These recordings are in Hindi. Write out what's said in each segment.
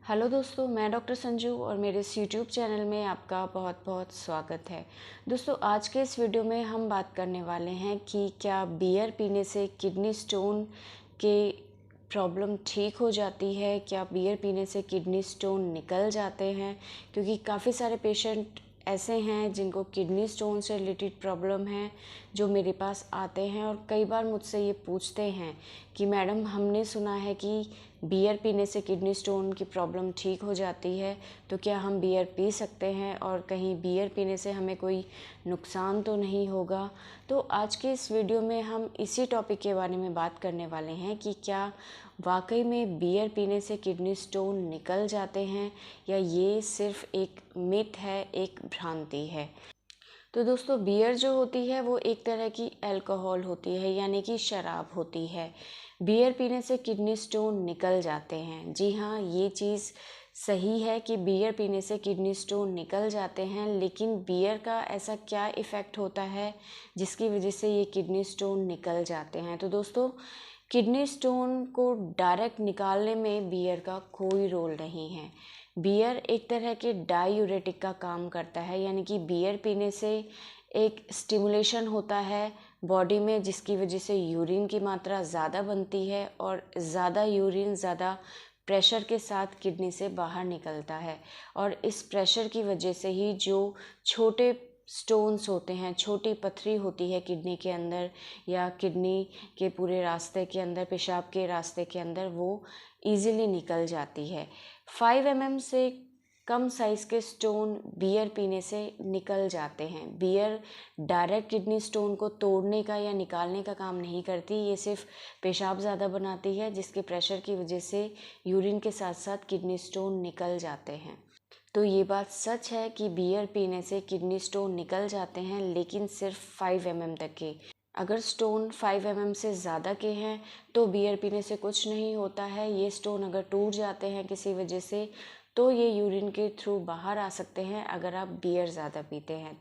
हेलो दोस्तों, मैं डॉक्टर संजू और मेरे इस यूट्यूब चैनल में आपका बहुत बहुत स्वागत है। दोस्तों, आज के इस वीडियो में हम बात करने वाले हैं कि क्या बियर पीने से किडनी स्टोन के प्रॉब्लम ठीक हो जाती है। क्या बियर पीने से किडनी स्टोन निकल जाते हैं, क्योंकि काफ़ी सारे पेशेंट ऐसे हैं जिनको किडनी स्टोन से रिलेटेड प्रॉब्लम है, जो मेरे पास आते हैं और कई बार मुझसे ये पूछते हैं कि मैडम, हमने सुना है कि बियर पीने से किडनी स्टोन की प्रॉब्लम ठीक हो जाती है, तो क्या हम बियर पी सकते हैं और कहीं बियर पीने से हमें कोई नुकसान तो नहीं होगा। तो आज के इस वीडियो में हम इसी टॉपिक के बारे में बात करने वाले हैं कि क्या वाकई में बियर पीने से किडनी स्टोन निकल जाते हैं या ये सिर्फ एक मिथ है, एक भ्रांति है। तो दोस्तों, बियर जो होती है वो एक तरह की अल्कोहल होती है, यानी कि शराब होती है। बियर पीने से किडनी स्टोन निकल जाते हैं। जी हाँ, ये चीज़ सही है कि बियर पीने से किडनी स्टोन निकल जाते हैं, लेकिन बियर का ऐसा क्या इफ़ेक्ट होता है जिसकी वजह से ये किडनी स्टोन निकल जाते हैं। तो दोस्तों, किडनी स्टोन को डायरेक्ट निकालने में बियर का कोई रोल नहीं है। बियर एक तरह के डायूरेटिक का काम करता है, यानी कि बियर पीने से एक स्टिमुलेशन होता है बॉडी में, जिसकी वजह से यूरिन की मात्रा ज़्यादा बनती है और ज़्यादा यूरिन ज़्यादा प्रेशर के साथ किडनी से बाहर निकलता है। और इस प्रेशर की वजह से ही जो छोटे स्टोन्स होते हैं, छोटी पथरी होती है किडनी के अंदर या किडनी के पूरे रास्ते के अंदर, पेशाब के रास्ते के अंदर, वो ईज़िली निकल जाती है। 5 mm से कम साइज़ के स्टोन बियर पीने से निकल जाते हैं। बियर डायरेक्ट किडनी स्टोन को तोड़ने का या निकालने का काम नहीं करती, ये सिर्फ पेशाब ज़्यादा बनाती है, जिसके प्रेशर की वजह से यूरिन के साथ साथ किडनी स्टोन निकल जाते हैं। तो ये बात सच है कि बियर पीने से किडनी स्टोन निकल जाते हैं, लेकिन सिर्फ 5 mm तक के। अगर स्टोन 5 mm से ज़्यादा के हैं तो बियर पीने से कुछ नहीं होता है। ये स्टोन अगर टूट जाते हैं किसी वजह से, तो ये यूरिन के थ्रू बाहर आ सकते हैं अगर आप बियर ज़्यादा पीते हैं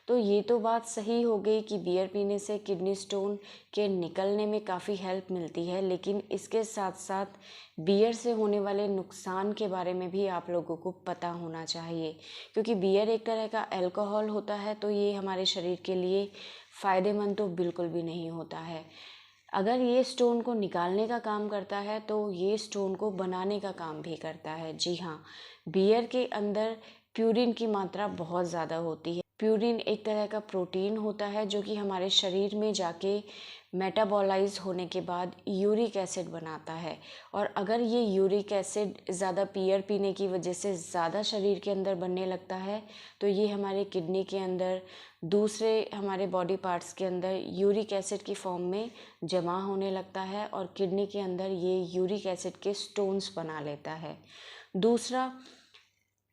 तो ये तो बात सही हो गई कि बियर पीने से किडनी स्टोन के निकलने में काफ़ी हेल्प मिलती है, लेकिन इसके साथ साथ बियर से होने वाले नुकसान के बारे में भी आप लोगों को पता होना चाहिए, क्योंकि बियर एक तरह का अल्कोहल होता है, तो ये हमारे शरीर के लिए फ़ायदेमंद तो बिल्कुल भी नहीं होता है। अगर ये स्टोन को निकालने का काम करता है तो ये स्टोन को बनाने का काम भी करता है। जी हाँ, बियर के अंदर प्यूरिन की मात्रा बहुत ज़्यादा होती है। प्यूरिन एक तरह का प्रोटीन होता है जो कि हमारे शरीर में जाके मेटाबॉलाइज होने के बाद यूरिक एसिड बनाता है, और अगर ये यूरिक एसिड ज़्यादा बियर पीने की वजह से ज़्यादा शरीर के अंदर बनने लगता है, तो ये हमारे किडनी के अंदर, दूसरे हमारे बॉडी पार्ट्स के अंदर यूरिक एसिड की फॉर्म में जमा होने लगता है और किडनी के अंदर ये यूरिक एसिड के स्टोन्स बना लेता है। दूसरा,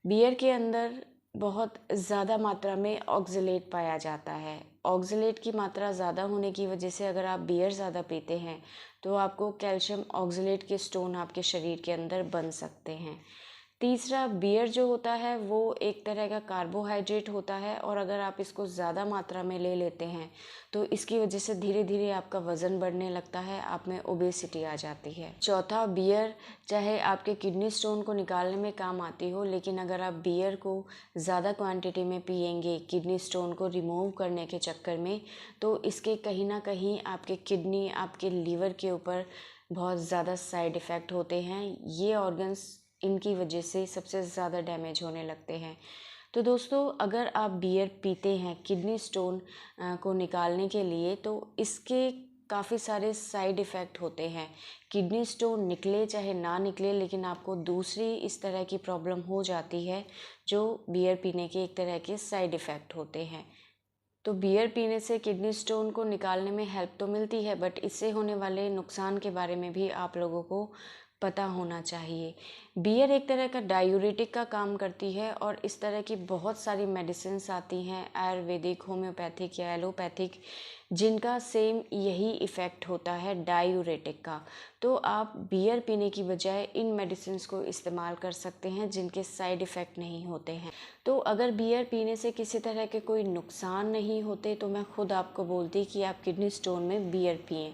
बियर के अंदर बहुत ज़्यादा मात्रा में ऑक्जेलेट पाया जाता है। ऑक्जेलेट की मात्रा ज़्यादा होने की वजह से अगर आप बियर ज़्यादा पीते हैं तो आपको कैल्शियम ऑक्जेलेट के स्टोन आपके शरीर के अंदर बन सकते हैं। तीसरा, बियर जो होता है वो एक तरह का कार्बोहाइड्रेट होता है, और अगर आप इसको ज़्यादा मात्रा में ले लेते हैं तो इसकी वजह से धीरे धीरे आपका वज़न बढ़ने लगता है, आप में ओबेसिटी आ जाती है। चौथा, बियर चाहे आपके किडनी स्टोन को निकालने में काम आती हो, लेकिन अगर आप बियर को ज़्यादा क्वांटिटी में पिएंगे किडनी स्टोन को रिमूव करने के चक्कर में, तो इसके कहीं ना कहीं आपके किडनी, आपके लीवर के ऊपर बहुत ज़्यादा साइड इफ़ेक्ट होते हैं। ये ऑर्गन्स इनकी वजह से सबसे ज़्यादा डैमेज होने लगते हैं। तो दोस्तों, अगर आप बियर पीते हैं किडनी स्टोन को निकालने के लिए, तो इसके काफ़ी सारे साइड इफ़ेक्ट होते हैं। किडनी स्टोन निकले चाहे ना निकले, लेकिन आपको दूसरी इस तरह की प्रॉब्लम हो जाती है जो बियर पीने के एक तरह के साइड इफ़ेक्ट होते हैं। तो बियर पीने से किडनी स्टोन को निकालने में हेल्प तो मिलती है, बट इससे होने वाले नुकसान के बारे में भी आप लोगों को पता होना चाहिए। बियर एक तरह का डायूरेटिक का काम करती है, और इस तरह की बहुत सारी मेडिसिन्स आती हैं, आयुर्वेदिक, होम्योपैथिक या एलोपैथिक, जिनका सेम यही इफ़ेक्ट होता है डायूरेटिक का। तो आप बियर पीने की बजाय इन मेडिसिन्स को इस्तेमाल कर सकते हैं जिनके साइड इफ़ेक्ट नहीं होते हैं। तो अगर बियर पीने से किसी तरह के कोई नुकसान नहीं होते तो मैं खुद आपको बोलती कि आप किडनी स्टोन में बियर पिएं,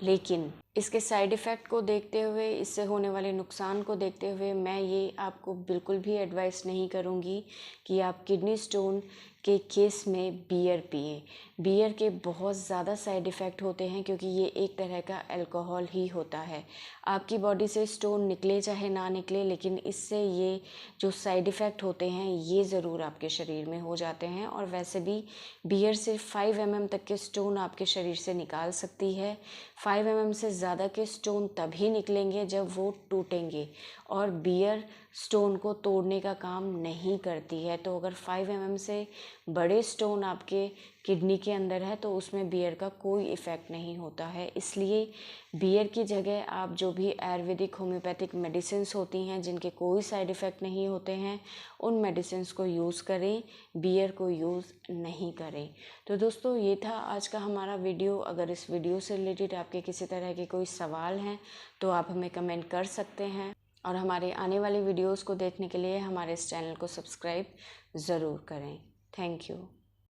लेकिन इसके साइड इफ़ेक्ट को देखते हुए, इससे होने वाले नुकसान को देखते हुए मैं ये आपको बिल्कुल भी एडवाइस नहीं करूँगी कि आप किडनी स्टोन के केस में बियर पिए। बियर के बहुत ज़्यादा साइड इफ़ेक्ट होते हैं क्योंकि ये एक तरह का अल्कोहल ही होता है। आपकी बॉडी से स्टोन निकले चाहे ना निकले, लेकिन इससे ये जो साइड इफ़ेक्ट होते हैं ये ज़रूर आपके शरीर में हो जाते हैं। और वैसे भी बियर सिर्फ 5 mm तक के स्टोन आपके शरीर से निकाल सकती है। 5 mm से ज़्यादा के स्टोन तभी निकलेंगे जब वो टूटेंगे, और बियर स्टोन को तोड़ने का काम नहीं करती है। तो अगर 5 mm से बड़े स्टोन आपके किडनी के अंदर है तो उसमें बियर का कोई इफ़ेक्ट नहीं होता है। इसलिए बियर की जगह आप जो भी आयुर्वेदिक होम्योपैथिक मेडिसिन्स होती हैं जिनके कोई साइड इफ़ेक्ट नहीं होते हैं, उन मेडिसिन्स को यूज़ करें, बियर को यूज़ नहीं करें। तो दोस्तों, ये था आज का हमारा वीडियो। अगर इस वीडियो से रिलेटेड आपके किसी तरह के कोई सवाल हैं तो आप हमें कमेंट कर सकते हैं, और हमारे आने वाले वीडियोस को देखने के लिए हमारे इस चैनल को सब्सक्राइब ज़रूर करें। Thank you.